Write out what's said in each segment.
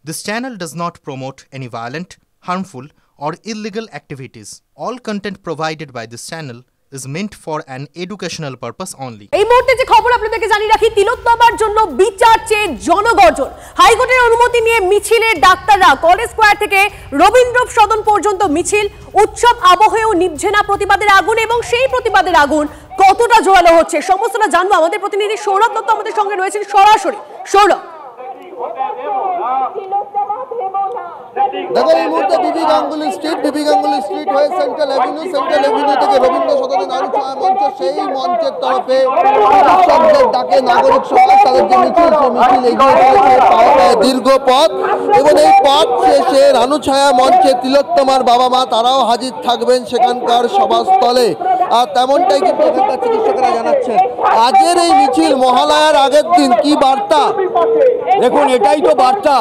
This channel does not promote any violent, harmful, or illegal activities. All content provided by this channel is meant for an educational purpose only. এই মুহূর্তে যে খবর আপনাদেরকে জানিয়ে রাখি, তিলোত্তমার জন্য বিচার চেয়ে জনগর্জন। হাইকোর্টের অনুমতি নিয়ে মিছিলে ডাক্তাররা কলেজ স্কয়ার থেকে রবীন্দ্র সদন পর্যন্ত মিছিল। উৎসব আবহেও নিভছে না প্রতিবাদের আগুন, এবং সেই প্রতিবাদের আগুন কতটা জোরালো হচ্ছে সমস্তটা জানবো। আমাদের প্রতিনিধি সৌরভ দত্ত আমাদের সঙ্গে রয়েছেন সরাসরি। সৌরভ, দেখো এই মুহূর্তে বিবি গাঙ্গুলি স্ট্রিট হয়ে সেন্ট্রাল এভিনিউ থেকে রবীন্দ্র সদনের আলোচনা মঞ্চ, সেই মঞ্চের তরফে চিকিৎসকদের ডাকে নাগরিক সমাজ তাদের যে মিছিল, সেই মিছিল এগিয়ে চলেছে পায়ে দীর্ঘ পথ, এবং এই পথ শেষে রানুছায়া মঞ্চে তিলোত্তমার বাবা মা তারাও হাজির থাকবেন সেখানকার সভাস্থলে। আর তেমনটাই কিন্তু এখানকার চিকিৎসকেরা জানাচ্ছেন। আজকের এই মিছিল মহালয়ার আগের দিন, কি বার্তা? দেখুন, এটাই তো বার্তা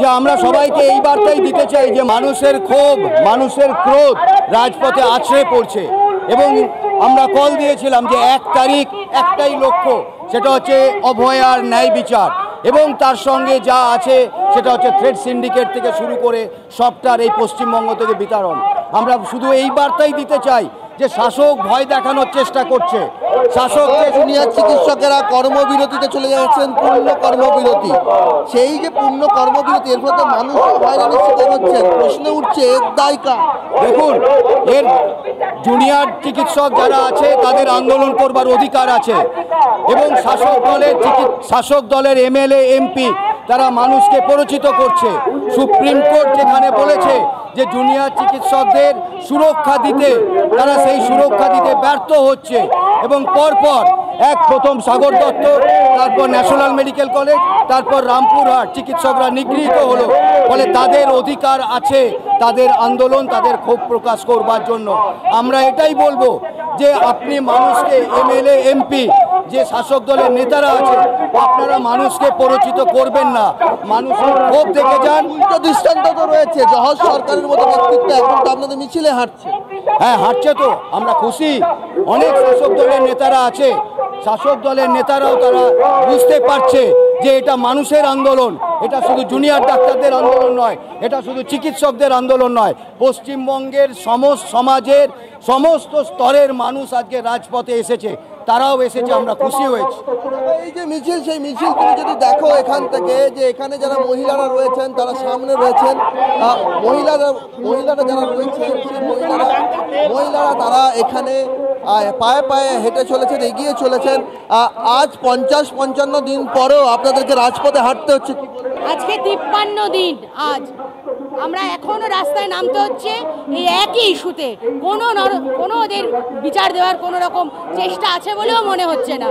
যে আমরা সবাইকে এই বার্তাই দিতে চাই যে মানুষের ক্ষোভ, মানুষের ক্রোধ রাজপথে আছড়ে পড়ছে, এবং আমরা কল দিয়েছিলাম যে 1 তারিখ একটাই লক্ষ্য, সেটা হচ্ছে অভয়ার ন্যায় বিচার, এবং তার সঙ্গে যা আছে সেটা হচ্ছে থ্রেড সিন্ডিকেট থেকে শুরু করে সবটার এই পশ্চিমবঙ্গ থেকে বিতরণ। আমরা শুধু এই বার্তাই দিতে চাই যে শাসক ভয় দেখানোর চেষ্টা করছে। শাসককে জুনিয়র চিকিৎসকেরা কর্মবিরতিতে চলে যাচ্ছেন, পূর্ণ কর্মবিরতি। সেই যে পূর্ণ কর্মবিরতি, এর ফলে মানুষ হয়রানির শিকার হচ্ছেন। প্রশ্ন উঠছে এর দায় কার? দেখুন, এর জুনিয়র চিকিৎসক যারা আছে তাদের আন্দোলন করবার অধিকার আছে, এবং শাসক দলের এমএলএ এমপি তারা মানুষকে প্ররোচিত করছে। সুপ্রিম কোর্ট যেখানে বলেছে যে জুনিয়র চিকিৎসকদের সুরক্ষা দিতে, তারা সেই সুরক্ষা দিতে ব্যর্থ হচ্ছে, এবং পরপর প্রথম সাগর দত্ত, তারপর ন্যাশনাল মেডিকেল কলেজ, তারপর রামপুরহাট চিকিৎসকরা নিগৃহীত হলো। ফলে তাদের অধিকার আছে তাদের আন্দোলন, তাদের ক্ষোভ প্রকাশ করবার জন্য। আমরা এটাই বলবো যে আপনি মানুষকে, এমএলএ এমপি যে শাসক দলের নেতারা আছে, আপনারা মানুষকে প্ররোচিত করবেন না, মানুষের ক্ষোভ দেখে যান। উল্টো দৃষ্টান্ত তো রয়েছে, জহর সরকারের মতো ব্যক্তিত্ব এখন তো আপনাদের মিছিলে হাঁটছে। হ্যাঁ, হাঁটছে তো, আমরা খুশি। অনেক শাসক দলের নেতারা আছে, শাসক দলের নেতারাও তারা বুঝতে পারছে যে এটা মানুষের আন্দোলন, এটা শুধু জুনিয়র ডাক্তারদের আন্দোলন নয়, এটা শুধু চিকিৎসকদের আন্দোলন নয়, পশ্চিমবঙ্গের সমাজের সমস্ত স্তরের মানুষ আজকে রাজপথে এসেছে, তারাও এসেছে, আমরা খুশি হয়েছি। এই যে মিছিল, সেই মিছিল তুমি যদি দেখো এখান থেকে, যে এখানে যারা মহিলারা রয়েছেন তারা সামনে রয়েছেন, মহিলারা যারা রয়েছেন সেই মহিলারা তারা এখানে পায়ে পায়ে হেঁটে চলেছেন, এগিয়ে চলেছেন। আজ 50-55 দিন পরেও আপনাদেরকে রাজপথে হাঁটতে হচ্ছে। আজকে 53 দিন, আজ আমরা এখনো রাস্তায় নামতে হচ্ছে এই একই ইস্যুতে। কোনো ওদের বিচার দেওয়ার কোনো রকম চেষ্টা আছে বলেও মনে হচ্ছে না।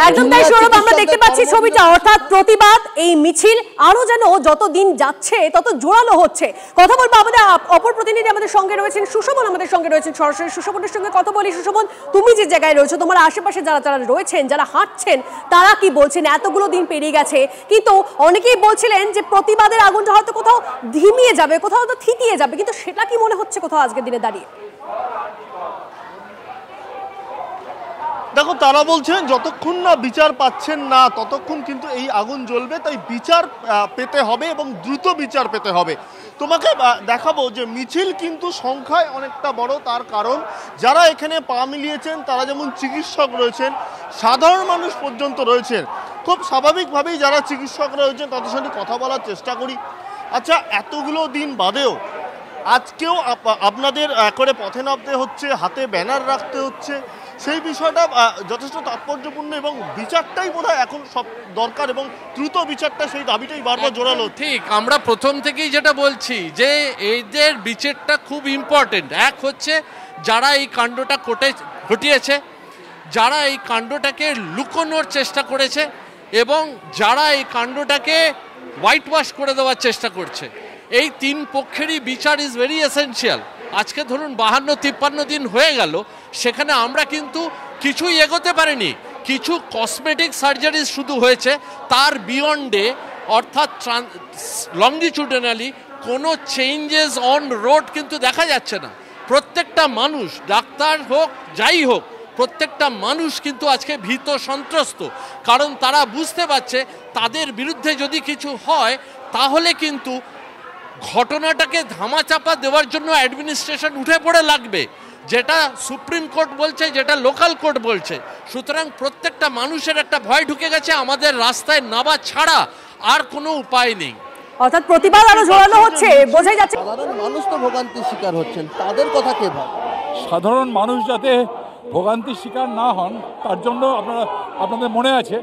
একদম তাই সৌরভ, আমরা দেখতে পাচ্ছি ছবিটা, অর্থাৎ প্রতিবাদ, এই মিছিল আরো যেন যত দিন যাচ্ছে তত জোরালো হচ্ছে। কথা বলবো আমাদের অপর প্রতিনিধি আমাদের সঙ্গে রয়েছেন সুশোভন, আমাদের সঙ্গে রয়েছেন সরাসরি। সুশোভনের সঙ্গে কথা বলি। সুশোভন, তুমি যে জায়গায় রয়েছো, তোমার আশেপাশে যারা রয়েছেন, যারা হাঁটছেন, তারা কি বলছেন? এতগুলো দিন পেরিয়ে গেছে, কিন্তু অনেকেই বলছিলেন যে প্রতিবাদের আগুনটা হয়তো কোথাও ধিমিয়ে যাবে, কোথাও হয়তো থিতিয়ে যাবে, কিন্তু সেটা কি মনে হচ্ছে কোথাও আজকের দিনে দাঁড়িয়ে? দেখো, তারা বলছেন যতক্ষণ না বিচার পাচ্ছেন না ততক্ষণ কিন্তু এই আগুন জ্বলবে, তাই বিচার পেতে হবে এবং দ্রুত বিচার পেতে হবে। তোমাকে দেখাবো যে মিছিল কিন্তু সংখ্যায় অনেকটা বড়, তার কারণ যারা এখানে পা মিলিয়েছেন তারা যেমন চিকিৎসক রয়েছেন, সাধারণ মানুষ পর্যন্ত রয়েছেন। খুব স্বাভাবিকভাবেই যারা চিকিৎসক রয়েছেন তাদের সঙ্গে কথা বলার চেষ্টা করি। আচ্ছা, এতগুলো দিন বাদেও আজকেও আপনাদের করে পথে নামতে হচ্ছে, হাতে ব্যানার রাখতে হচ্ছে, সেই বিষয়টা যথেষ্ট তাৎপর্যপূর্ণ, এবং বিচারটাই বোধহয় এখন সব দরকার, এবং দ্রুত বিচারটা, সেই দাবিটাই বারবার জোরালো। ঠিক, আমরা প্রথম থেকেই যেটা বলছি যে এদের বিচারটা খুব ইম্পর্টেন্ট। এক হচ্ছে যারা এই কাণ্ডটা ঘটিয়েছে, যারা এই কাণ্ডটাকে লুকোনোর চেষ্টা করেছে, এবং যারা এই কাণ্ডটাকে হোয়াইট ওয়াশ করে দেওয়ার চেষ্টা করছে, এই 3 পক্ষেরই বিচার ইজ ভেরি এসেনশিয়াল। আজকে ধরুন 52-53 দিন হয়ে গেল, সেখানে আমরা কিন্তু কিছুই এগোতে পারিনি। কিছু কসমেটিক সার্জারি শুধু হয়েছে, তার বিয়ন্ডে অর্থাৎ লংজিটিউডনালি কোনো চেঞ্জেস অন রোড কিন্তু দেখা যাচ্ছে না। প্রত্যেকটা মানুষ, ডাক্তার হোক যাই হোক, প্রত্যেকটা মানুষ কিন্তু আজকে ভীত সন্ত্রস্ত, কারণ তারা বুঝতে পারছে তাদের বিরুদ্ধে যদি কিছু হয় তাহলে কিন্তু ঘটনাটাকে ধামাচাপা দেওয়ার জন্য অ্যাডমিনিস্ট্রেশন উঠে পড়ে লাগবে, যেটা সুপ্রিম কোর্ট বলছে, যেটা লোকাল কোর্ট বলছে। সুতরাং প্রত্যেকটা মানুষের একটা ভয় ঢুকে গেছে, আমাদের রাস্তায় নামা ছাড়া আর কোনো উপায় নেই। অর্থাৎ প্রতিবাদ আরো জোরালো হচ্ছে, বোঝাই যাচ্ছে। সাধারণ মানুষ তো ভোগান্তির শিকার হচ্ছেন, তাদের কথা কে ভাবে? সাধারণ মানুষ যাতে ভোগান্তির শিকার না হন তার জন্য আপনাদের মনে আছে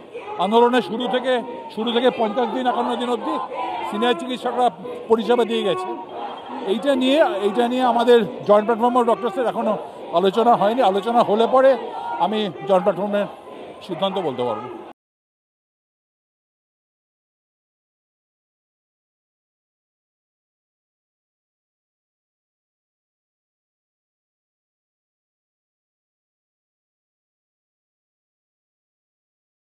আন্দোলনের শুরু থেকে 50 দিন 51 দিন অবধি সিনিয়র চিকিৎসকরা পরিষেবা দিয়ে গেছে। এইটা নিয়ে আমাদের জয়েন্ট প্ল্যাটফর্ম অফ ডক্টরসের এখনও আলোচনা হয়নি। আলোচনা হলে পরে আমি জয়েন্ট প্ল্যাটফর্মের সিদ্ধান্ত বলতে পারবো।